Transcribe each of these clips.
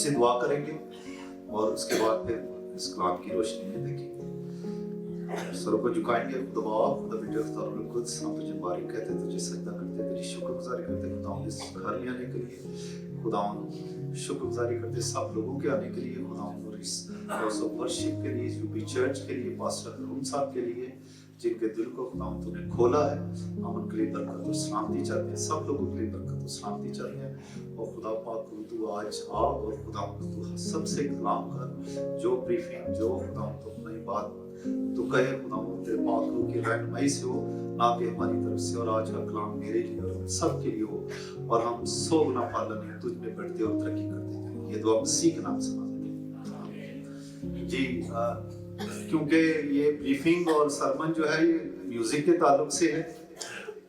سے دعا کریں گے اور اس کے بعد پھر اس کلام کی روشنی میں دیکھیں گے. سروں کو جھکائیں گے. خدا خدا بیٹے اختار القدس، ہم تجھے بارک کہتے، تجھے سجدہ کرتے، تیری شکر گزاری کرتے خدا اس گھر میں آنے کے لیے. خدا شکر گزاری کرتے سب لوگوں کے آنے کے لیے. خدا اور اس ہاؤس آف ورشپ کے لیے، یو پی چرچ کے لیے، پاسٹر ارون صاحب کے لیے جن کے دل کو خدا تو نے کھولا ہے. ہم ان کے لیے برکت و سلامتی چاہتے ہیں، سب لوگوں کے لیے برکت و سلامتی چاہتے ہیں. اور خدا پاک تو آج آ اور خدا تو سب سے کلام کر، جو بریفنگ جو خدا تو اپنی بات تو کہے خدا تیرے پاک روح کی رہنمائی سے ہو، نہ کہ ہماری طرف سے. اور آج کا کلام میرے لیے اور سب کے لیے ہو، اور ہم 100 گنا پالن ہے تجھ میں بڑھتے اور ترقی کرتے جائیں. یہ دعا مسیح کے نام سے مانگتے ہیں. جی کیونکہ یہ بریفنگ اور سرمن جو ہے یہ میوزک کے تعلق سے ہے،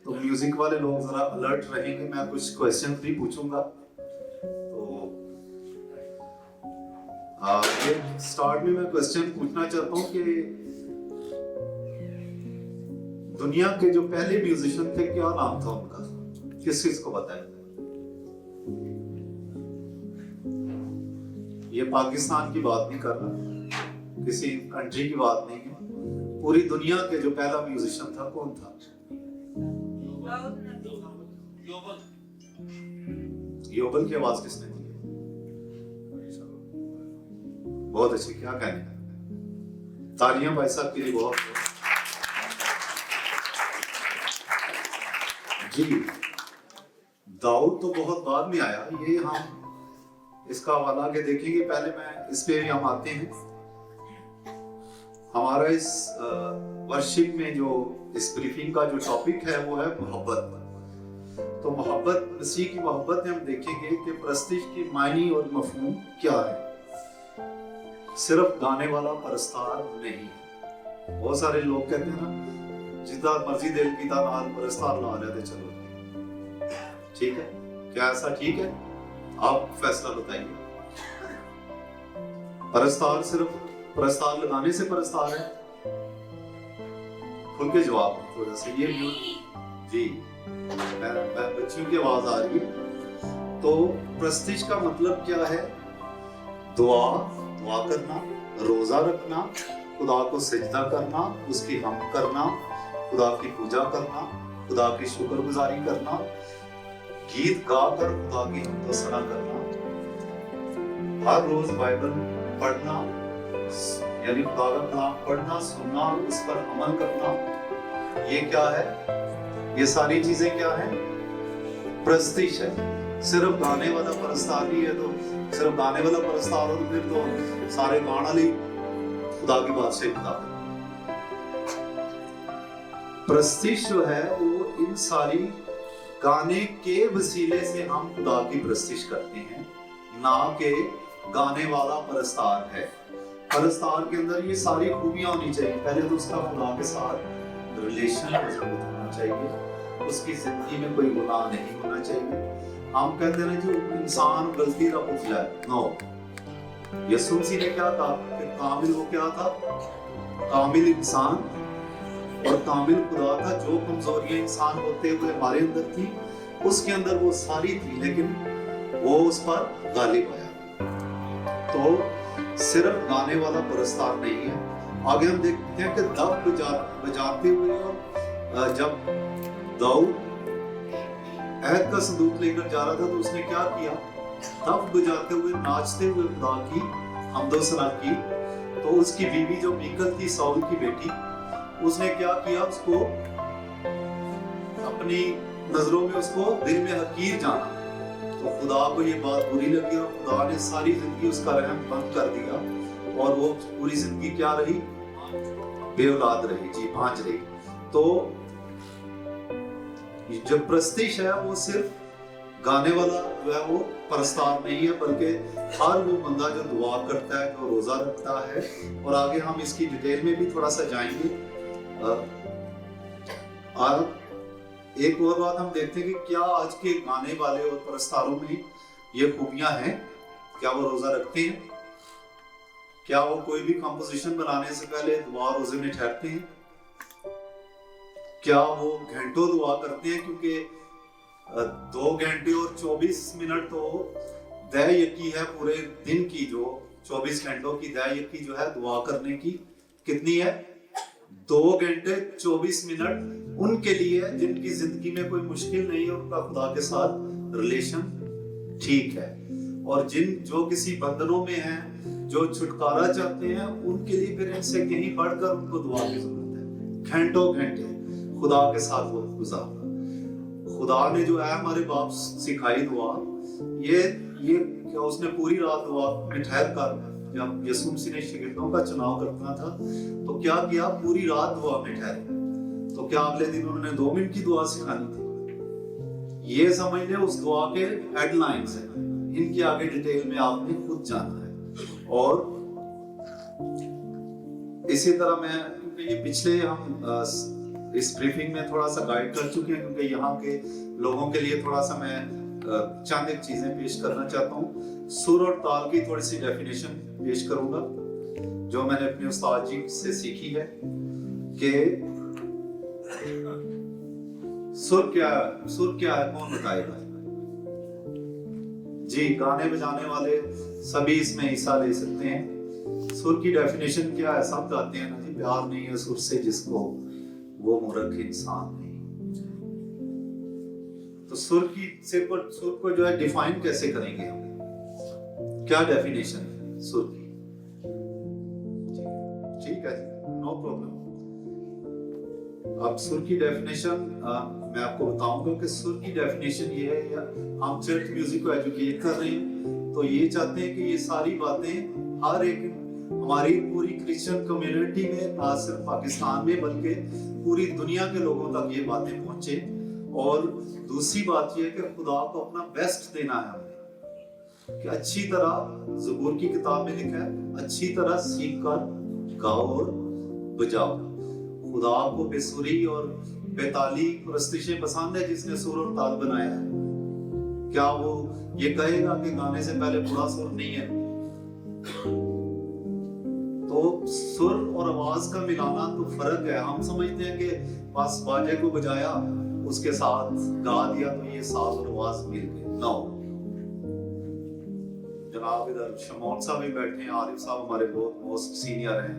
تو میوزک والے لوگ ذرا الرٹ رہیں گے. میں کچھ کویسچن بھی پوچھوں گا. تو سٹارٹ میں کویسچن پوچھنا چاہتا ہوں کہ دنیا کے جو پہلے میوزیشین تھے کیا نام تھا ان کا؟ کس چیز کو بتائیں؟ یہ پاکستان کی بات نہیں کر رہا، کسی کنٹری کی بات نہیں ہے. پوری دنیا کے جو پہلا میوزیشین تھا کون تھا؟ یوبل کی آواز کس نے دی؟ بہت اچھی. کیا کہنے، تالیاں بھائی صاحب کے لیے بہت. جی داؤد تو بہت بعد میں آیا، یہ ہم اس کا حوالہ آگے دیکھیں گے. پہلے میں اس پہ بھی ہم آتے ہیں. ہمارا اس ورشپ میں جو اس بریفنگ کا جو ٹاپک ہے وہ ہے محبت. تو محبت، مسیح کی محبت میں ہم دیکھیں گے کہ پرستش کی معنی اور مفہوم کیا ہے. صرف گانے والا پرستار نہیں. بہت سارے لوگ کہتے ہیں نا جتنا مرضی دل کی نال پرستار لا رہے تھے. چلو ٹھیک ہے، کیا ایسا ٹھیک ہے؟ آپ فیصلہ بتائیے. پرستار صرف پرستار لگانے سے پرستار ہے؟ کھل کے جواب تھوڑا سا. یہ جی میں بچیوں کی آواز آ رہی ہے. تو پرستش کا مطلب کیا ہے؟ دعا کرنا، روزہ رکھنا، خدا کو سجدہ کرنا، اس کی حمد کرنا، خدا کی پوجا کرنا، خدا کی شکر گزاری کرنا، گیت گا کر خدا کی حمد و ثنا کرنا، ہر روز بائبل پڑھنا، یعنی خدا کا کلام پڑھنا، سننا اور اس پر عمل کرنا. یہ کیا ہے؟ یہ ساری چیزیں کیا ہیں؟ پرستش ہے. صرف گانے والا پرستار نہیں ہے. تو صرف گانے والا پرستار ہو تو پھر تو سارے گانا لی خدا کی بات سے خدا. پرستش جو ہے وہ ان ساری گانے کے وسیلے سے ہم خدا کی پرستش کرتے ہیں، نہ کہ گانے والا پرستار ہے. پرستار کے اندر یہ ساری خوبیاں ہونی چاہیے. پہلے تو اس کا خدا کے ساتھ ریلیشن مضبوط ہونا چاہیے، اس کی زندگی میں کوئی گناہ نہیں ہونا چاہیے. ہم کہتے ہیں جو انسان غلطی کا پتلا ہے، نو. یسوع مسیح نے کیا کہا کہ کامل وہ کیا تھا؟ کامل انسان اور کامل خدا تھا. جو کمزوریاں انسان ہوتے ہوئے ہمارے اندر تھی اس کے اندر وہ ساری تھی، لیکن وہ اس پر غالب آیا. تو صرف گانے والا پرستار نہیں ہے. آگے ہم دیکھتے ہیں کہ دف بجاتے ہوئے، اور جب داؤد عہد کا صندوق لے کر جا رہا تھا تو اس نے کیا کیا؟ دف بجاتے ہوئے، ناچتے ہوئے خدا کی حمد و ثنا کی. تو اس کی بیوی جو میکل تھی، ساؤل کی بیٹی، اس نے کیا کیا؟ اس کو اپنی نظروں میں اس کو دل میں حقیر جانا. تو خدا کو یہ بات بری لگی اور خدا نے ساری زندگی اس کا رحم بند کر دیا، اور وہ پوری زندگی کیا رہی؟ بے اولاد رہی. جی بھانج رہی. تو جو پرستش ہے وہ صرف گانے والا جو ہے وہ پرستار نہیں ہے، بلکہ ہر وہ بندہ جو دعا کرتا ہے، جو روزہ رکھتا ہے. اور آگے ہم اس کی ڈیٹیل میں بھی تھوڑا سا جائیں گے. ایک اور بات ہم دیکھتے ہیں کہ کیا آج کے گانے والے اور پرستاروں میں یہ خوبیاں ہیں؟ کیا وہ روزہ رکھتے ہیں؟ کیا وہ کوئی بھی کمپوزیشن بنانے سے پہلے دعا روزے میں ٹھہرتے ہیں؟ کیا وہ گھنٹوں دعا کرتے ہیں؟ کیونکہ 2 گھنٹے اور 24 منٹ تو दय यकी है पूरे दिन की, जो 24 घंटों की दय यकी जो है दुआ करने की, कितनी है? 2 घंटे 24 मिनट उनके लिए है जिनकी जिंदगी में कोई मुश्किल नहीं है, उनका खुदा के साथ रिलेशन ठीक है। और जो किसी बंधनों में हैं, जो छुटकारा चाहते हैं, उनके लिए फिर इनसे कहीं बढ़कर उनको दुआ की जरूरत है। घंटों घंटे खुदा के साथ वो गुजारना। खुदा ने जो है हमारे बाप सिखाई दुआ, ये क्या उसने पूरी रात दुआ में ठहर कर, जब यीशु मसीह ने शागिर्दों का चुनाव करना था तो क्या किया? पूरी रात दुआ में ठहरे। तो क्या अगले दिन उन्होंने 2 मिनट की दुआ सिखानी थी? ये समझ ले उस दुआ के हेडलाइंस हैं, इनकी आगे डिटेल में आपने खुद जाना है। और इसी तरह मैं, क्योंकि ये पिछले हम इस ब्रीफिंग में थोड़ा सा गाइड कर चुके हैं, क्योंकि यहाँ के लोगों के लिए थोड़ा सा मैं चंद एक चीजें पेश करना चाहता हूँ। सुर और ताल की थोड़ी सी डेफिनेशन पेश करूंगा जो मैंने अपने उस्ताद जी से सीखी है कि सुर क्या है, कौन बताएगा? जी, गाने बजाने वाले सभी इसमें हिस्सा ले सकते हैं। सुर की डेफिनेशन क्या है? सब गाते हैं ना जी, प्यार नहीं है सुर से जिसको, वो मूर्ख इंसान नहीं। तो सुर को जो है डिफाइन कैसे करेंगे हम? क्या डेफिनेशन है सुर की? ठीक है, नो प्रॉब्लम। अब सुर की डेफिनेशन मैं आपको बताऊंगा कि सुर की डेफिनेशन ये है, या हम चर्च म्यूजिक को एजुकेट कर रहे हैं तो ये चाहते हैं कि ये सारी बातें हर एक हमारी पूरी क्रिश्चियन कम्युनिटी में, ना सिर्फ पाकिस्तान में बल्कि पूरी दुनिया के लोगों तक ये बातें पहुंचे। और दूसरी बात ये है कि खुदा को अपना बेस्ट देना है हमने, कि अच्छी तरह ज़बूर की किताब में लिखा है, अच्छी तरह सीख कर गाओ और बजाओ। खुदा को बेसुरी और बेताली प्रस्तुतियां पसंद है जिसने सुर और ताल बनाया है। क्या वो ये कहेगा कि गाने से पहले पूरा सुर नहीं है? तो सुर और आवाज का मिलाना तो फर्क है। हम समझते हैं कि बस बाजे को बजाया, उसके साथ गा दिया तो ये साज और आवाज मिल गई। नो, जनाब इधर शमौन साहब भी बैठे हैं, आरिफ साहब हमारे बहुत मोस्ट सीनियर हैं,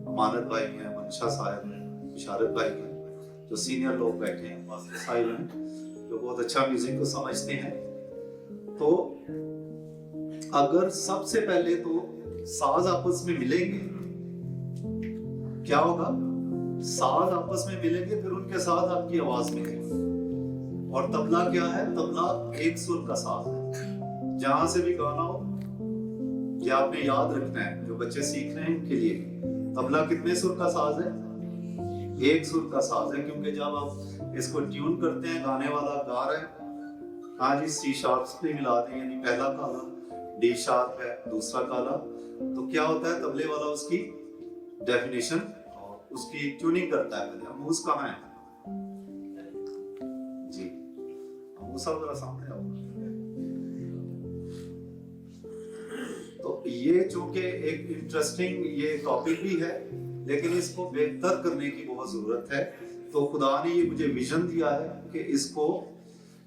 अमानत भाई हैं, मनशा साहब हैं, इशारत भाई हैं, जो सीनियर लोग बैठे हैं, मास्टर साहिब हैं जो बहुत अच्छा म्यूजिक को समझते हैं। तो अगर सबसे पहले तो साज आपस में मिलेंगे, क्या होगा? साज आपस में मिलेंगे, फिर उनके साथ आपकी आवाज मिलेगी। और तबला क्या है? तबला एक सुर का साज है। जहां से भी गाना हो, क्या आपने याद रखना है, जो बच्चे सीख रहे हैं उनके लिए, तबला कितने सुर का साज है? एक सुर का साज है। क्योंकि जब आप इसको ट्यून करते हैं, गाने वाला गा रहा है, हाँ जी, सी शार्प पे मिला दें, यानी पहला काला, डी शार्प है, दूसरा काला, तो क्या होता है? तबले वाला उसकी डेफिनेशन और उसकी ट्यूनिंग करता है। अमूस कहाँ है जी? अमूस साहब जरा सामने आओ। तो ये चूंकि एक इंटरेस्टिंग ये टॉपिक भी है, लेकिन इसको बेहतर करने की बहुत जरूरत है। तो खुदा ने ये मुझे विजन दिया है कि इसको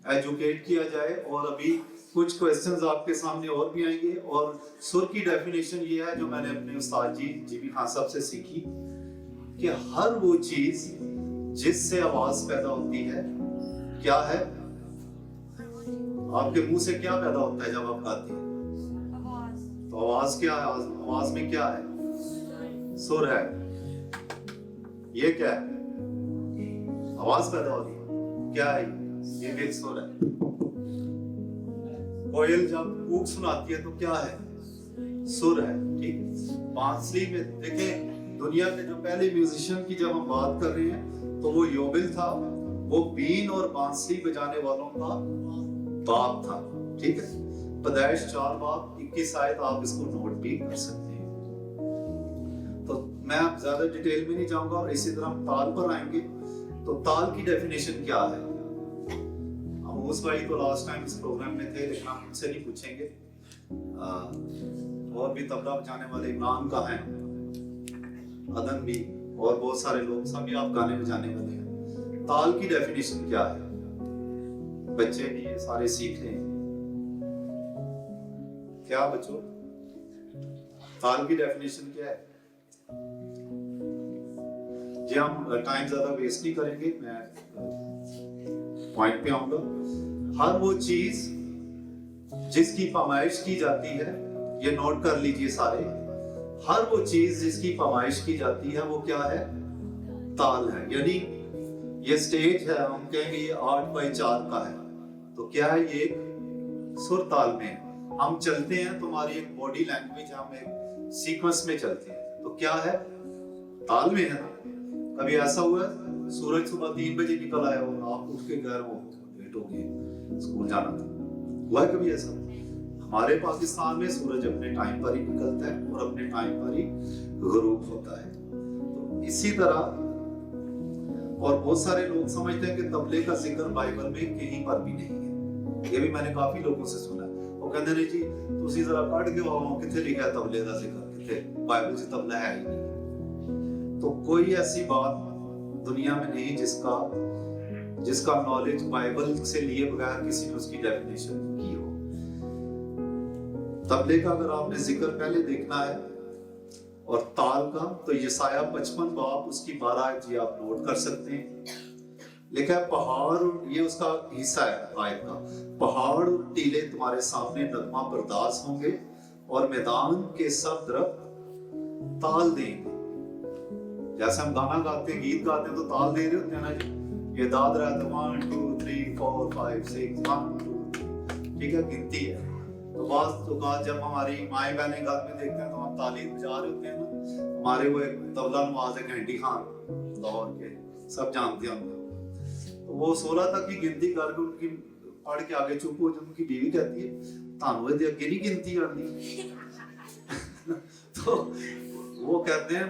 एजुकेट किया जाए। और अभी कुछ क्वेश्चंस आपके सामने और भी आएंगे। और सुर की डेफिनेशन ये है जो मैंने अपने उस्ताद जी भी खान साहब से सीखी, कि हर वो चीज जिससे आवाज पैदा होती है, क्या है? आपके मुंह से क्या पैदा होता है जब आप गाते हैं? तो आवाज क्या है? आवाज में क्या है? सुर है। ये क्या है? आवाज पैदा होती है, क्या है ये भी एक सुर है। कोयल जब कूक सुनाती है तो क्या है? सुर है। ठीक। बांसुरी में देखें, दुनिया के जो पहले म्यूजिशियन की जब हम बात कर रहे हैं तो वो योबिल था, वो बीन और बांसुरी बजाने वालों का बाप था। ठीक है, पैदाइश 4 बाब 21 आयत, आप इसको नोट भी कर सकते हैं। तो मैं आप ज्यादा डिटेल में नहीं जाऊंगा। और इसी तरह हम ताल पर आएंगे। तो ताल की डेफिनेशन क्या है? अमूस भाई तो लास्ट टाइम इस प्रोग्राम में थे, लेकिन हम उनसे नहीं पूछेंगे। और भी तबला बजाने वाले इमरान का है, अदन भी, और बहुत सारे लोग, सभी आप गाने बजाने वाले हैं। ताल की डेफिनेशन क्या है? बच्चे भी ये सारे सीख रहे हैं। क्या बच्चों, ताल की डेफिनेशन क्या है? जी हम टाइम ज्यादा वेस्ट नहीं करेंगे, मैं पॉइंट पे आऊंगा। हर वो चीज जिसकी पैमाइश की जाती है, ये नोट कर लीजिए सारे, हर वो चीज जिसकी पैमाइश की जाती है वो क्या है? ताल है। यानी ये स्टेज है, हम कहेंगे ये 8x4 का है, तो क्या है? ये सुर ताल में है। हम चलते हैं तो हमारी एक बॉडी लैंग्वेज, हम एक सीक्वेंस में चलते हैं, तो क्या है? ताल में है ना। कभी ऐसा हुआ है सूरज सुबह 3 बजे निकल आया और आप उठ के गए हो लेट हो गए, स्कूल जाना था, हुआ है कभी ऐसा? हमारे पाकिस्तान में सूरज अपने टाइम पर ही निकलता है और अपने टाइम पर ही गुरूब होता है। तो इसी तरह, और बहुत सारे लोग समझते हैं कि तबले का जिक्र बाइबल में कहीं पर भी नहीं है। ये भी मैंने काफी लोगों से सुना है। वो कहते हैं जी तुसी जरा पढ़ के आओ किथे लिखा है तबले का जिक्र, किथे बाइबल से तबला है ही नहीं। तो कोई ऐसी बात दुनिया में नहीं जिसका नॉलेज बाइबल से लिए बगैर किसी ने उसकी डेफिनेशन की हो। तबले का अगर आपने जिक्र पहले देखना है और ताल का, तो यसाया 55 बाब उसकी 12 आयत जी आप नोट कर सकते हैं। लिखा है पहाड़, ये उसका हिस्सा है आयत का, पहाड़ और टीले तुम्हारे सामने नगमा बर्दाश्त होंगे और मैदान के सब तरफ ताल देंगे। जैसे हम गाना गाते हैं, गीत गाते हैं तो ताल दे रहे होते हैं ना जी, ये दाद रहा था 1 2 3 4 5 6 1 2 3, ठीक है, गिनती है। तो बात तो जब हमारी माएँ बहनें घर में देखते हैं तो हम ताली बजा रहे होते हैं ना। हमारे वो एक तबला नवाज है घंटी खान लाहौर के, सब जानते हैं उनको। तो वो 16 तक की गिनती करके उनकी पढ़ के आगे चुप हो, जब उनकी बीवी कहती है तानू ये अगे नहीं गिनती करनी तो वो कहते हैं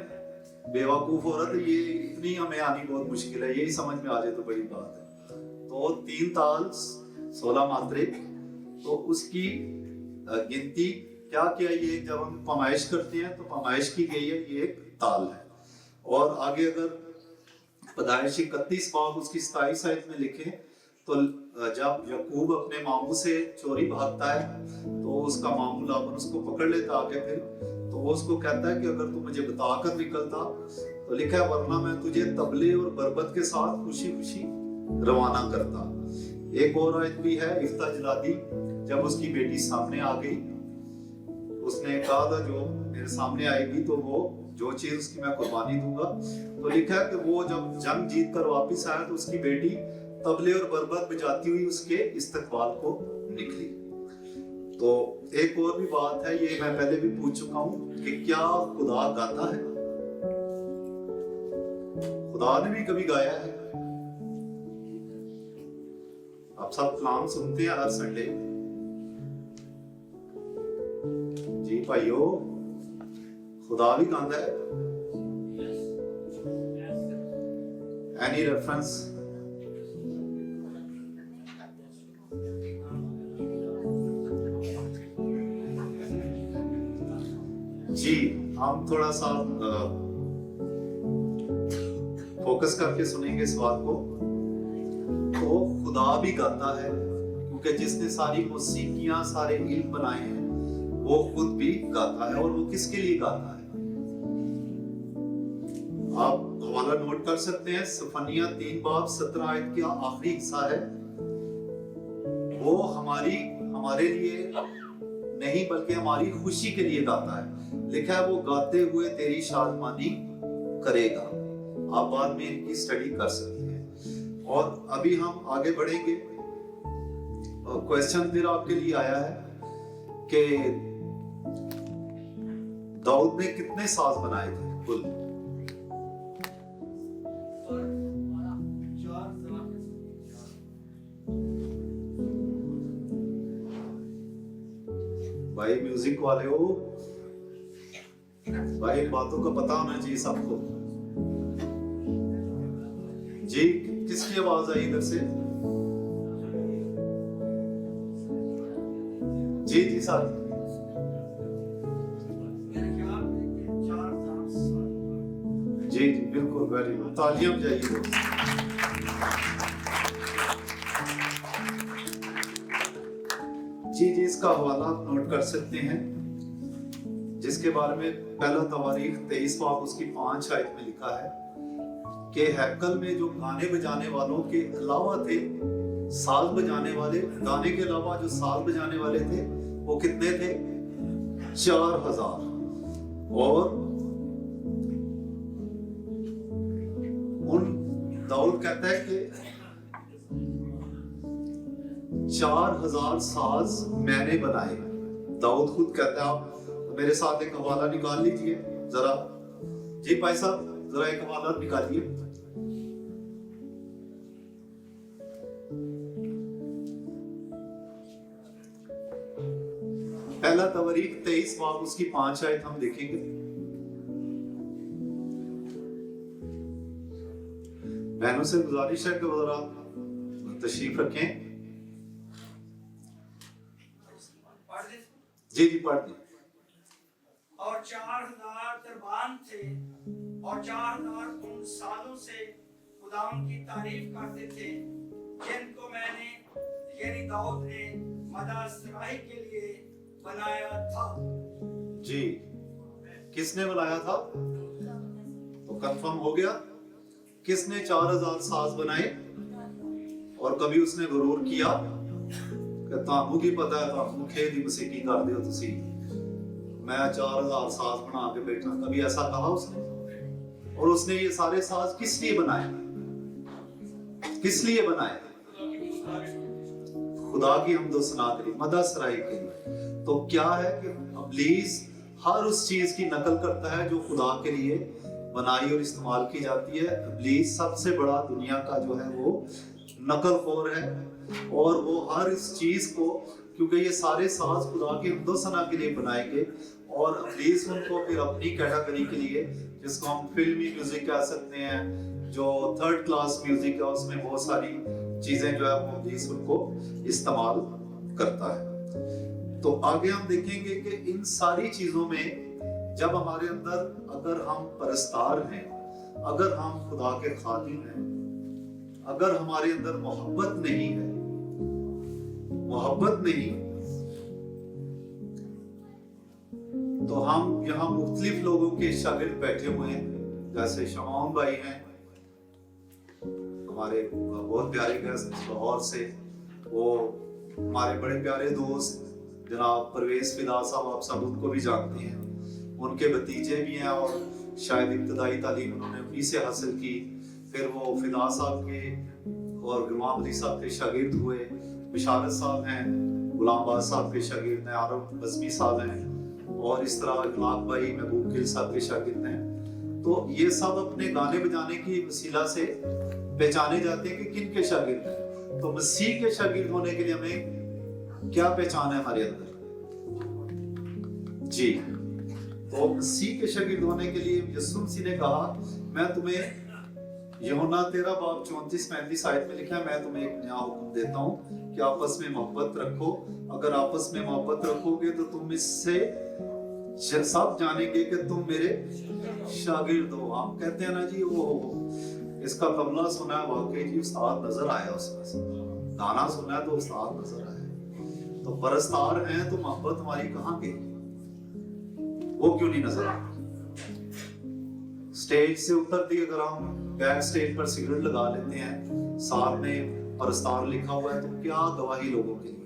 बेवकूफ औरत, ये इतनी हमें आनी बहुत मुश्किल है, यही समझ में आ जाए तो बड़ी बात है। तो 3 ताल 16 मात्रे, तो उसकी गिनती क्या किया? ये जब हम पैमाइश करते हैं तो पैमाइश की गई है, ये एक ताल है। और आगे अगर पैदाइश 31 बाब उसकी 27 आयत में लिखे, तो जब याकूब अपने मामू से चोरी भागता है तो उसका मामू लाबन उसको पकड़ लेता आगे, फिर तो वो उसको कहता है कि अगर तू मुझे बताकर निकलता, तो लिखा है वरना मैं तुझे तबले और बरबत के साथ खुशी खुशी रवाना करता। एक और आयत भी है इफ्ता जलादी, जब उसकी बेटी सामने आ गई, उसने कहा था जो मेरे सामने आएगी तो वो जो चीज उसकी मैं कुर्बानी दूंगा। तो लिखा है कि वो जब जंग जीत कर वापिस आया तो उसकी बेटी तबले और बरबत बजाती हुई उसके इस्तकबाल को निकली। तो एक और भी बात है, ये मैं पहले भी पूछ चुका हूं कि क्या खुदा गाता है? खुदा ने भी कभी गाया है? आप सब कलाम सुनते हैं हर संडे जी भाइयों, खुदा भी गाता है? Any reference? जी हम थोड़ा सा फोकस करके सुनेंगे इस बात को। तो खुदा भी गाता है, क्योंकि जिसने सारी मौसीकियां, सारे इल्म बनाए हैं, वो खुद भी गाता है। और वो किसके लिए गाता है? आप हवाला नोट कर सकते हैं, सफनिया 3 बाब 17 आयत का आखिरी हिस्सा है। वो हमारे लिए नहीं बल्कि हमारी खुशी के लिए गाता है। लिखा है वो गाते हुए तेरी शादमानी करेगा। आप बाद में इनकी स्टडी कर सकते हैं। और अभी हम आगे बढ़ेंगे। क्वेश्चन फिर आपके लिए आया है कि दाऊद ने कितने साज बनाए थे कुल? भाई म्यूजिक वाले हो भाई, बातों का पता होना चाहिए सबको जी। किसकी आवाज आई इधर से? जी जी सर, जी जी बिल्कुल, वेरी गुड, तालियां बजाइए। جی اس کا حوالہ آپ نوٹ کر سکتے ہیں، جس کے بارے میں پہلا تواریخ 23 باب اس کی 5 آیت میں لکھا ہے کہ ہیکل میں جو گانے بجانے والوں کے علاوہ تھے، ساز بجانے والے، گانے کے علاوہ جو ساز بجانے والے تھے وہ کتنے تھے؟ 4000۔ اور داؤد کہتا ہے کہ 4000 ساز میں نے بنائے۔ داؤد خود کہتا ہے، آپ میرے ساتھ ایک حوالہ نکال لیجئے ذرا۔ جی بھائی صاحب ذرا ایک حوالہ نکالیے۔ پہلا تواریخ 23 باب اس کی 5 آیت ہم دیکھیں گے۔ بہنوں سے گزارش ہے کہ ذرا تشریف رکھیں۔ جی پڑھ دیں۔ اور 4000 دربان تھے اور 4000 ان سالوں سے خداوند کی تعریف کرتے تھے، جن کو میں نے یعنی داؤد نے مدح سرائی کے لیے بنایا تھا۔ جی کس نے بنایا تھا؟ تو کنفرم ہو گیا، کس نے 4000 ساز بنائے؟ اور کبھی اس نے غرور کیا کہ تانوں کی پتہ ہے، تانوں کھیل دی موسیقی کر دیو تسی، میں 4000 ساز بنا کے بیٹھا؟ کبھی ایسا کہا اس نے؟ اور اس نے یہ سارے ساز کس لیے بنائے؟ کس لیے بنائے؟ خدا کی حمد و ثنا کے لیے، مدح سرائی کے لیے۔ تو کیا ہے کہ ابلیس ہر اس چیز کی نقل کرتا ہے جو خدا کے لیے بنائی اور استعمال کی جاتی ہے۔ ابلیس سب سے بڑا دنیا کا جو ہے وہ نقل خور ہے، اور وہ ہر اس چیز کو، کیونکہ یہ سارے ساز خدا کی حمد و ثنا کے لیے بنائے گئے، اور ابلیس ان کو پھر اپنی کیٹاگری کے لیے، جس کو ہم فلمی میوزک کہہ سکتے ہیں، جو تھرڈ کلاس میوزک ہے، اس میں بہت ساری چیزیں جو ہے وہ ابلیس ان کو استعمال کرتا ہے۔ تو آگے ہم دیکھیں گے کہ ان ساری چیزوں میں جب ہمارے اندر، اگر ہم پرستار ہیں، اگر ہم خدا کے خادم ہیں، اگر ہمارے اندر محبت نہیں ہے، محبت نہیں، تو ہم یہاں مختلف لوگوں کے شاگرد بیٹھے ہوئے ہیں، جیسے شمعون بھائی ہیں ہمارے بہت پیارے گیسٹ لاہور سے، وہ ہمارے بڑے پیارے دوست جناب پرویز فدا صاحب، آپ سب ان کو بھی جانتے ہیں، ان کے بھتیجے بھی ہیں، اور شاید ابتدائی تعلیم انہوں نے انہی سے حاصل کی، پھر وہ فدا صاحب کے اور غلام علی صاحب کے شاگرد ہوئے، بشارت صاحب ہیں، غلام باز صاحب کے شاگرد ہیں، عارف بزمی صاحب ہیں، اور اس طرح اخلاق بھائی محبوب گل صاحب کے شاگرد ہیں۔ تو یہ سب اپنے گانے بجانے کی وسیلہ سے پہچانے جاتے ہیں کہ کن کے شاگرد ہیں۔ تو مسیح کے شاگرد ہونے کے لیے ہمیں کیا پہچان ہے ہمارے اندر؟ جی تو مسیح کے شاگرد ہونے کے لیے یسوع مسیح نے کہا، میں تمہیں یوحنا 13 باب 34-35 آیت میں لکھا ہے، میں تمہیں ایک نیا حکم دیتا ہوں کہ آپس میں محبت رکھو، اگر آپس میں محبت رکھو گے تو تم اس سے سب جانیں گے کہ تم میرے شاگرد ہو۔ ہم کہتے ہیں نا جی وہ اس کا تبلہ سنا ہے، واقعی جی استاد نظر آیا، اس میں گانا سنا ہے تو استاد نظر آیا۔ تو پرستار ہیں تو محبت ہماری کہاں گئی؟ وہ کیوں نہیں نظر آتی؟ سٹیج سے اترتی، اگر ہم بیک سٹیج پر سگریٹ لگا لیتے ہیں، ساتھ میں پرستار لکھا ہوا ہے، تو کیا گواہی لوگوں کے لیے؟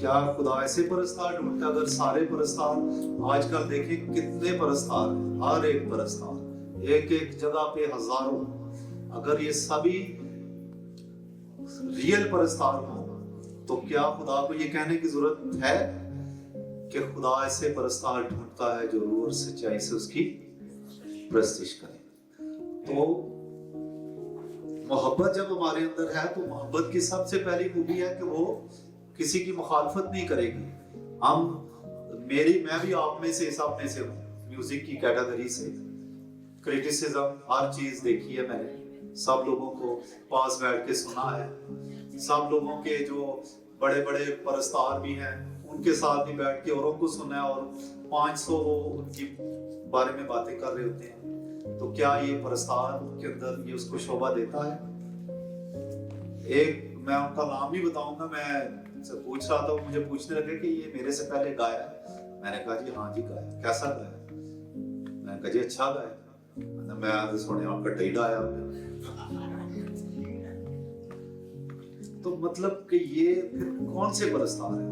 کیا خدا ایسے پرستار ڈھونڈتا؟ اگر سارے پرستار، آج کل دیکھیں کتنے پرستار ہیں، ہر ایک پرستار ایک ایک جگہ پہ ہزاروں، اگر یہ سبھی ریئل پرستار ہوں تو کیا خدا کو یہ کہنے کی ضرورت ہے کہ خدا ایسے پرستار ڈھونڈتا ہے جو روح اور سچائی سے اس کی پرستش کرے؟ تو محبت جب ہمارے اندر ہے تو محبت کی سب سے پہلی خوبی ہے کہ وہ کسی کی مخالفت نہیں کرے گی۔ میں بھی آپ میں سے سب میں سے ہوں، میوزک کی کیٹیگری سے کریٹیسزم ہر چیز دیکھی ہے میں نے، سب لوگوں کو پاس بیٹھ کے سنا ہے، سب لوگوں کے جو بڑے بڑے پرستار بھی ہیں ان کے ساتھ بھی بیٹھ کے اوروں کو سنا ہے، اور 500 وہ ان کی بارے میں باتیں کر رہے ہوتے ہیں۔ تو کیا یہ پرستار کے اندر یہ اس کو شعبہ دیتا ہے؟ एक मैं उनका नाम नहीं बताऊंगा, मैं से पूछ रहा था, वो मुझे पूछने लगे कि ये मेरे से पहले गाया। मैंने कहा जी हाँ जी गाया। कैसा गाया? मैंने कहा जी अच्छा गाया। मैं सुने कट्टा ही गाया। तो मतलब कि ये फिर कौन से परस्तार है?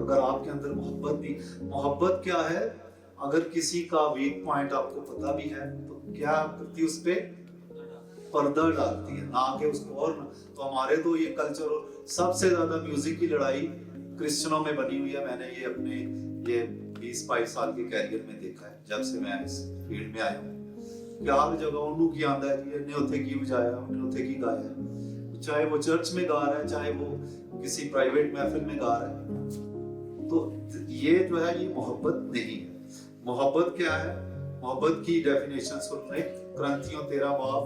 अगर आपके अंदर मोहब्बत नहीं, मोहब्बत क्या है? अगर किसी का वीक पॉइंट आपको पता भी है तो क्या करती उस पे पर्दा डालती है, ना कि उसको और तो हमारे तो ये कल्चर, सबसे ज्यादा म्यूजिक की लड़ाई क्रिश्चियनों में बनी हुई है। मैंने ये अपने ये 20-22 साल के कैरियर में देखा है, जब से मैं इस फील्ड में आया हूँ, कि हर जगह उन्हों की आंदा है जी, ने उथे की बजाया, ने उथे की गाया, चाहे वो चर्च में गा रहा है, चाहे वो किसी प्राइवेट महफिल में गा रहा है। तो ये जो है ये मोहब्बत नहीं है। मोहब्बत क्या है? मोहब्बत की डेफिनेशन सुन रहे क्रंथियों 13 बाब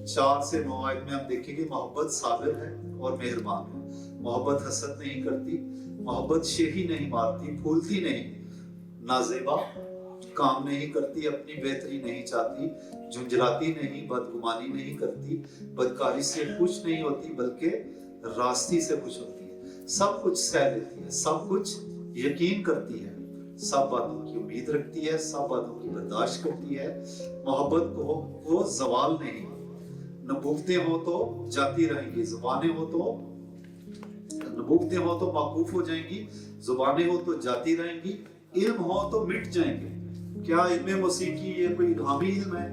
4 से 9 आयत में हम देखेंगे, मोहब्बत साबिर है और मेहरबान है। मोहब्बत हसद नहीं करती, मोहब्बत शेही नहीं मारती, फूलती नहीं, नाजेबा काम नहीं करती, अपनी बेहतरी नहीं चाहती, झुंझलाती नहीं, बदगुमानी नहीं करती, बदकारी से खुश नहीं होती, बल्कि रास्ती से खुश होती है, सब कुछ सह लेती है, सब कुछ यकीन करती है, सब बातों की उम्मीद रखती है, सब बातों की बर्दाश्त करती है। मोहब्बत को जवाल नहीं। नबूवतें हो तो जाती रहेंगी, जुबानें हो तो नबूवतें हो तो माकूफ हो जाएंगी, जुबानें हो तो जाती रहेंगी, इल्म हो तो मिट जाएंगे। क्या इल्म मौसीकी ये कोई इल्हामी इल्म है?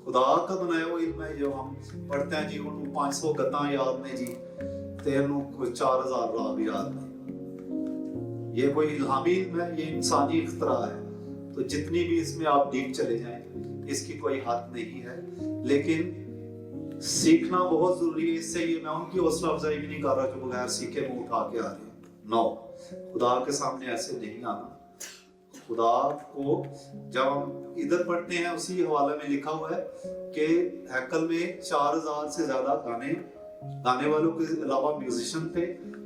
खुदा का बनाया हुआ इल्म है जो हम पढ़ते हैं जी, उनको 500 गतां याद ने जी, तेनों को 4000 राग याद ने। ये कोई इल्हामी इल्म है? ये इंसानी इख्तरा है। तो जितनी भी इसमें आप डीप चले जाएं, इसकी कोई हद नहीं है, लेकिन सीखना बहुत जरूरी है। इससे ये मैं उनकी हौसला अफजाई भी नहीं कर रहा जो बगैर सीखे मुंह उठा के आ रहे हैं। नो, खुदा के सामने ऐसे नहीं आना। खुदा को जब हम इधर पढ़ते हैं, उसी हवाले में लिखा हुआ है कि हैकल में 4000 से ज्यादा गाने वालों के अलावा म्यूजिशियन थे,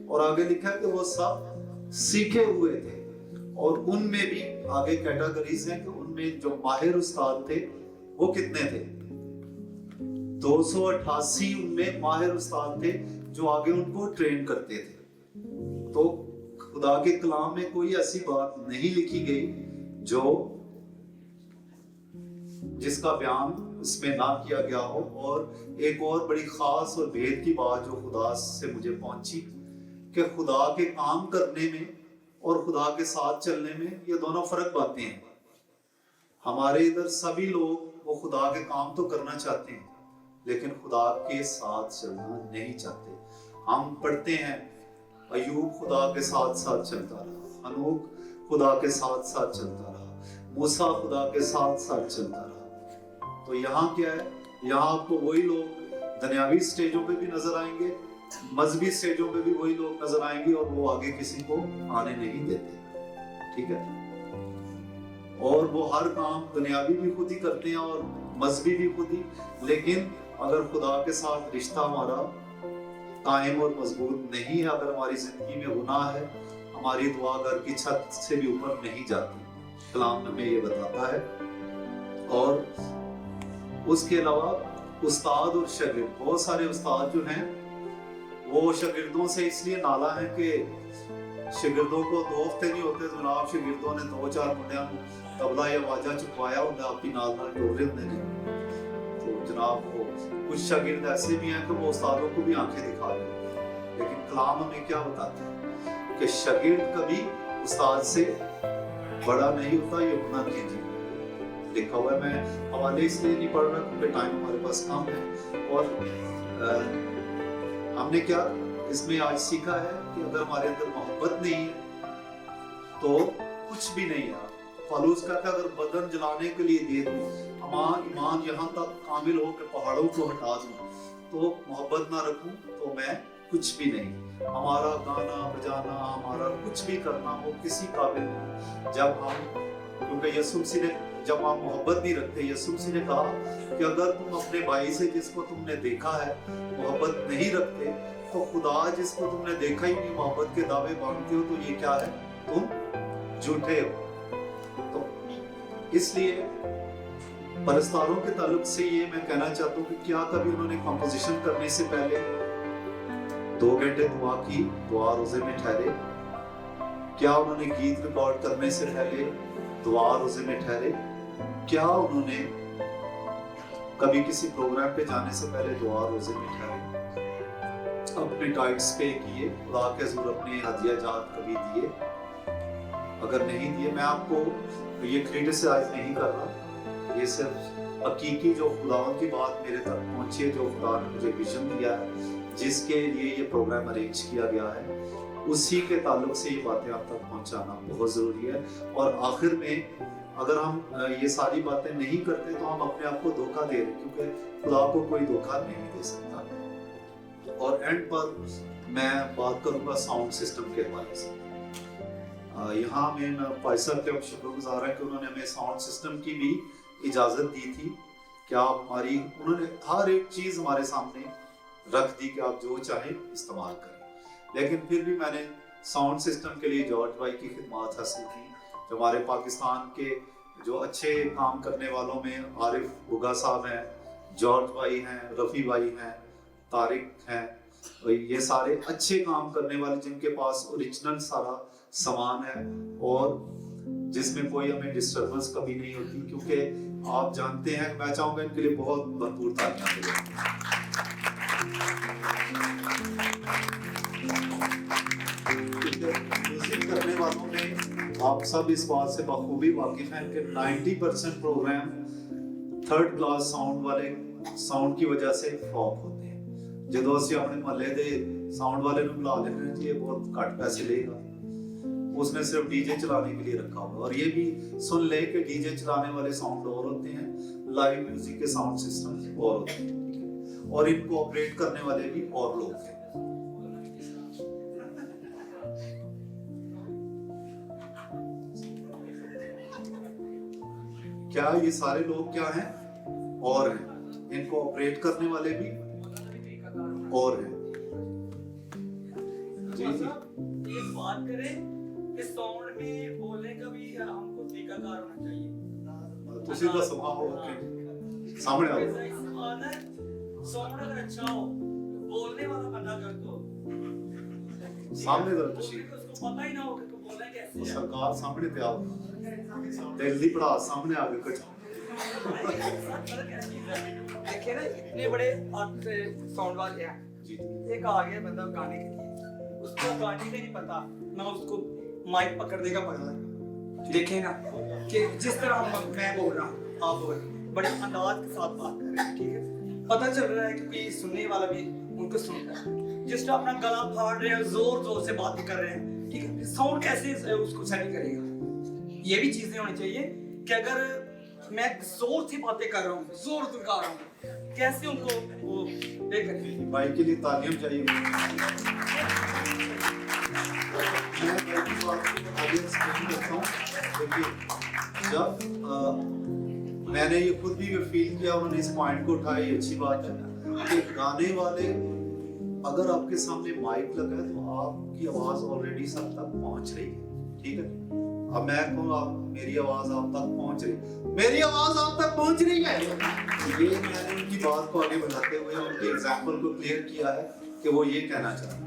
और आगे लिखा है कि वो सब सीखे हुए थे, और उनमें भी आगे कैटेगरीज हैं कि उनमें जो माहिर उस्ताद थे वो कितने थे? 288 उनमें माहिर उस्ताद थे जो आगे उनको ट्रेन करते थे। तो खुदा के कलाम में कोई ऐसी बात नहीं लिखी गई जो जिसका बयान इसमें ना किया गया हो। और एक और बड़ी खास और भेद की बात जो खुदा से मुझे पहुंची, कि खुदा के काम करने में और खुदा के साथ चलने में ये दोनों फर्क बातें हैं। हमारे इधर सभी लोग वो खुदा के काम तो करना चाहते हैं, लेकिन खुदा के साथ चलना नहीं चाहते। हम पढ़ते हैं अयूब खुदा के साथ साथ चलता रहा, हनूक खुदा के साथ साथ चलता रहा, मूसा खुदा के साथ साथ चलता रहा। तो यहाँ क्या है? यहाँ आपको वही लोग दुनियावी स्टेजों पे भी नजर आएंगे, मजहबी स्टेजों पे भी वही लोग नजर आएंगे, और वो आगे किसी को आने नहीं देते। ठीक है? और वो हर काम दुनियावी भी खुद ही करते हैं और मजहबी भी खुद ही। लेकिन अगर खुदा के साथ रिश्ता हमारा कायम और मजबूत नहीं है, अगर हमारी जिंदगी में गुनाह है, हमारी दुआ घर की छत से भी ऊपर नहीं जाती, कलाम में ये बताता है। और उसके अलावा उस्ताद और शागिर्द, बहुत सारे उस्ताद जो हैं वो शागिर्दों से इसलिए नाला है कि शागिर्दों को 2 हफ्ते नहीं होते जनाब, शागिर्दों ने 2-4 मुंडियां तबला या वाजा चुकवाया होता अपनी नाल टोरे होंगे ने। तो जनाब वो कुछ शागिर्द ऐसे भी हैं कि वो उस्तादों को भी आंखें दिखा रहे हैं। लेकिन कलाम हमें क्या बताता है कि शागिर्द कभी उस्ताद से बड़ा नहीं होता, ये होना कीजिए लिखा हुआ है। मैं हवाले इसलिए नहीं पढ़ रहा क्योंकि टाइम हमारे पास कम है। और हमने क्या इसमें आज सीखा है कि अगर हमारे अंदर मोहब्बत नहीं है तो कुछ भी नहीं है। फालूस कहता है अगर बदन जलाने के लिए दे दूं, ईमान यहाँ तक कामिल हो कि पहाड़ों को हटा दूं, तो मोहब्बत ना रखूं तो मैं कुछ भी नहीं। हमारा गाना बजाना, हमारा कुछ भी करना वो किसी काबिल नहीं। जब हम, क्योंकि यीशु मसीह ने, जब आप मोहब्बत नहीं रखते, यीशु मसीह ने कहा कि अगर तुम अपने भाई से जिसको तुमने देखा है मोहब्बत नहीं रखते, तो खुदा जिसको तुमने देखा ही नहीं मोहब्बत के दावे बांधते हो, तो ये क्या है? तुम झूठे हो। तो इसलिए परस्तारों के ताल्लुक से ये मैं कहना चाहता हूँ कि क्या कभी उन्होंने कंपोजिशन करने से पहले 2 घंटे दुआ की, दुआ रोजे में ठहरे? क्या उन्होंने गीत रिकॉर्ड करने से पहले दुआ रोजे में ठहरे? क्या उन्होंने कभी किसी प्रोग्राम पे जाने से पहले दुआ रोजे में ठहरे? अपने टाइट्स पे किए, खुदा के हुजूर अपने हदिया जात कभी दिए? अगर नहीं दिए, मैं आपको ये क्रिटिसाइज नहीं कर रहा, ये सिर्फ हकीकी जो खुदावंद की बात मेरे तक पहुंची है, जो खुदा ने मुझे विजन दिया है, जिसके लिए ये प्रोग्राम अरेंज किया गया है, उसी के ताल्लुक से ये बातें आप तक पहुंचाना बहुत ज़रूरी है। और आखिर में अगर हम ये सारी बातें नहीं करते तो हम अपने आप को धोखा दे रहे हैं, क्योंकि खुदा को कोई धोखा नहीं दे सकता। और एंड पर मैं बात करूंगा साउंड सिस्टम के हवाले से। यहाँ में भाई साहब के शुक्रगुजार है कि उन्होंने हमें साउंड सिस्टम की भी इजाज़त दी थी कि आप हमारी, उन्होंने हर एक चीज़ हमारे सामने रख दी कि आप जो चाहें इस्तेमाल करें। लेकिन फिर भी मैंने साउंड सिस्टम के लिए जॉर्ज भाई की खिदमत हासिल की, जो हमारे पाकिस्तान के जो अच्छे काम करने वालों में आरिफ बुगा साहब हैं, जॉर्ज भाई हैं, रफ़ी भाई हैं, तारिक हैं, ये सारे अच्छे काम करने वाले जिनके पास ओरिजिनल सारा सामान है और जिसमें कोई हमें डिस्टर्बेंस कभी नहीं होती, क्योंकि आप जानते हैं, मैं चाहूँगा इनके लिए बहुत भरपूर तालियां दें। म्यूजिक करने वालों में आप सब इस बात से बखूबी वाकिफ हैं कि 90% प्रोग्राम थर्ड क्लास साउंड वाले साउंड की वजह से फ्लॉप होते हैं। जो ਅਸੀਂ ਆਪਣੇ ਮਹੱਲੇ ਦੇ साउंड वाले ਨੂੰ बुला लेते हैं, ये बहुत घट पैसे लेगा, उसने सिर्फ डीजे चलाने के लिए रखा हुआ। और ये भी सुन ले कि डीजे चलाने वाले साउंड और होते हैं, लाइव म्यूजिक के साउंड सिस्टम और होते हैं, और इनको ऑपरेट करने वाले भी और लोग हैं। क्या ये सारे लोग क्या हैं? और हैं। इनको ऑपरेट करने वाले भी और हैं। जी जी, एक बात करें कि साउंड में बोलने का भी हमको तरीकाकार होना चाहिए। तुसी तो समाओ के सामने आओ। साउंड अगर अच्छा हो, बोलने वाला बंदा कर दो, सामने दो तुसी, उसको पता ही ना हो कि तू बोलना कैसे है। सरकार सामने पे आओ, दिल दी पढ़ा सामने आगे कुछ। देखिए ना, इतने बड़े साउंड वाले हैं, एक आ गया बंदा गाने के लिए, उसको गाने का नहीं पता, ना उसको माइक पकड़ने का पता है। देखें ना कि जिस तरह मैं बोल रहा हूँ, आप बोल रहे हैं, बड़े अंदाज के साथ बात कर रहे हैं, ठीक है, पता चल रहा है कि कोई सुनने वाला भी उनको सुन रहा है। जिस तरह अपना गला फाड़ रहे हैं, जोर जोर से बात कर रहे हैं, ठीक है, साउंड कैसे उसको सेट करेगा? ये भी चीजें होनी चाहिए कि अगर मैं जोर से बातें कर रहा हूँ, जोर लगा रहा हूँ, कैसे उनको वो पे करें। भाई के लिए तालियां चाहिए। मैं भाई की बात को आगे एक्सप्लेन करता हूँ। देखिए, जब मैंने ये खुद भी फील किया, उन्होंने इस पॉइंट को उठाया, ये अच्छी बात है कि गाने वाले अगर आपके सामने माइक लगा है तो आपकी आवाज ऑलरेडी सब तक पहुंच रही है, ठीक है। अब मैं कहूँ आप, मेरी आवाज आप तक पहुंच रही, मेरी आवाज आप तक पहुंच रही है। ये मैंने उनकी बात को आगे बढ़ाते हुए उनके एग्जाम्पल को क्लियर किया है कि वो ये कहना चाहते हैं,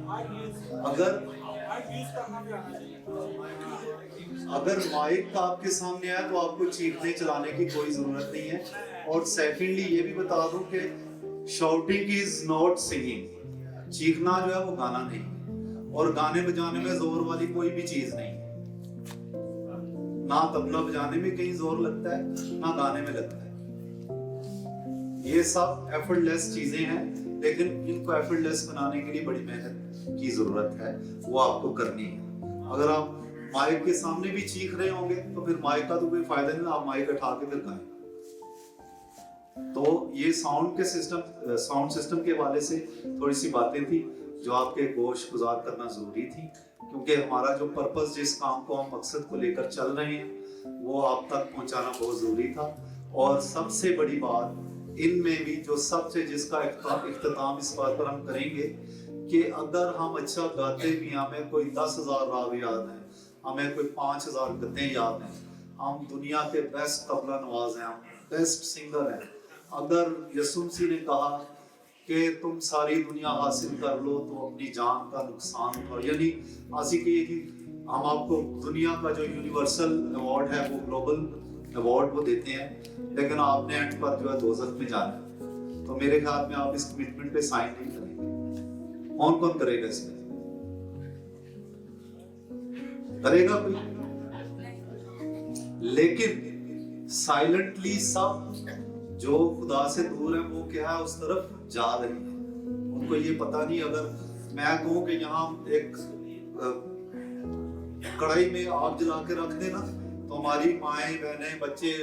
अगर माइक आपके सामने आया तो आपको चीखने चलाने की कोई जरूरत नहीं है। और सेकेंडली ये भी बता दूं कि शाउटिंग इज नॉट सिंगिंग, चीखना जो है वो गाना नहीं, और गाने बजाने में जोर वाली कोई भी चीज नहीं, ना तबला बजाने में कहीं जोर लगता है, ना गाने में लगता है। ये सब एफर्टलेस चीजें हैं, लेकिन इनको एफर्टलेस बनाने के लिए बड़ी मेहनत की जरूरत है, वो आपको करनी है। अगर आप माइक के सामने भी चीख रहे होंगे तो फिर माइक का तो कोई फायदा नहीं, आप माइक उठा के फिर गाएं। तो ये साउंड सिस्टम के हवाले से थोड़ी सी बातें थी जो आपके गोश गुजार करना जरूरी थी, क्योंकि हमारा जो पर्पस, जिस काम को हम मकसद को लेकर चल रहे हैं, वो आप तक पहुंचाना बहुत जरूरी था। और सबसे बड़ी बात इनमें भी जो सबसे जिसका इख्तिताम इस बात पर हम करेंगे कि अगर हम अच्छा गाते भी, हमें कोई 10,000 राग याद हैं, हमें कोई 5,000 गतें याद हैं, हम दुनिया के बेस्ट तबला नवाज हैं, हम बेस्ट सिंगर हैं। अगर यीशु मसीह ने कहा कि तुम सारी दुनिया हासिल कर लो तो अपनी जान का नुकसान करो, यानी आसी की कि हम आपको दुनिया का जो यूनिवर्सल अवार्ड है वो ग्लोबल अवार्ड वो देते हैं, लेकिन आपने एंड पर जो है दोज़ख में जाना है, तो मेरे ख्याल में आप इस कमिटमेंट पे साइन नहीं करेंगे। कौन कौन करेगा इसमें? करेगा कोई? लेकिन साइलेंटली सब जो खुदा से दूर है वो क्या है, उस तरफ जा रही है। उनको ये पता नहीं। अगर मैं कहूँ कि यहाँ एक कढ़ाई में आग जला के रख देना, तो हमारी माएं बहनें बच्चे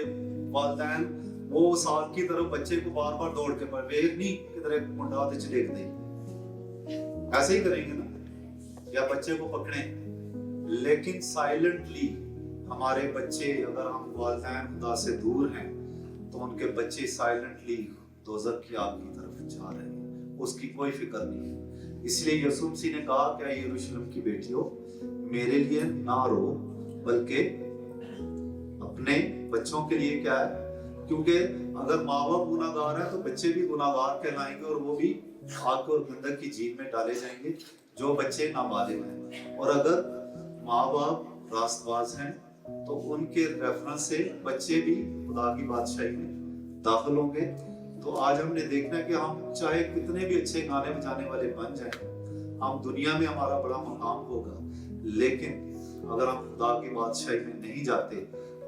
वालिदैन वो उस आग की तरफ बच्चे को बार बार दौड़ के पर वेख नहीं किधर मुंडा ते देख दे, ऐसे ही करेंगे ना, या बच्चे को पकड़े। लेकिन साइलेंटली हमारे बच्चे, अगर हम वालिदैन खुदा से दूर हैं तो उनके बच्चे साइलेंटली दोज़ख की आग की तरफ जा रहे हैं, उसकी कोई फिक्र नहीं है। इसलिए यीशु मसीह ने कहा क्या यरूशलेम की बेटियों मेरे लिए ना रो, बल्कि अपने बच्चों के लिए क्या है, क्योंकि अगर माँ बाप गुनाहगार हैं तो बच्चे भी गुनाहगार कहलाएंगे और वो भी आग और गंधक की झील में डाले जाएंगे, जो बच्चे नाबालिग हैं। और अगर माँ बाप रास्तबाज हैं तो उनके रेफरेंस से बच्चे भी खुदा की बादशाही में दाखिल होंगे। तो आज हमने देखना है कि हम चाहे कितने भी अच्छे गाने बजाने वाले बन जाएं, हम दुनिया में हमारा बड़ा मकाम होगा, लेकिन अगर हम खुदा की बादशाही में नहीं जाते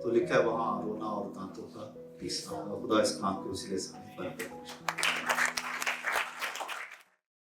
तो लिखा है वहां रोना और दांतों का पीसना होगा। खुदा इस काम के वसीले से हमें बरकत बख्शे।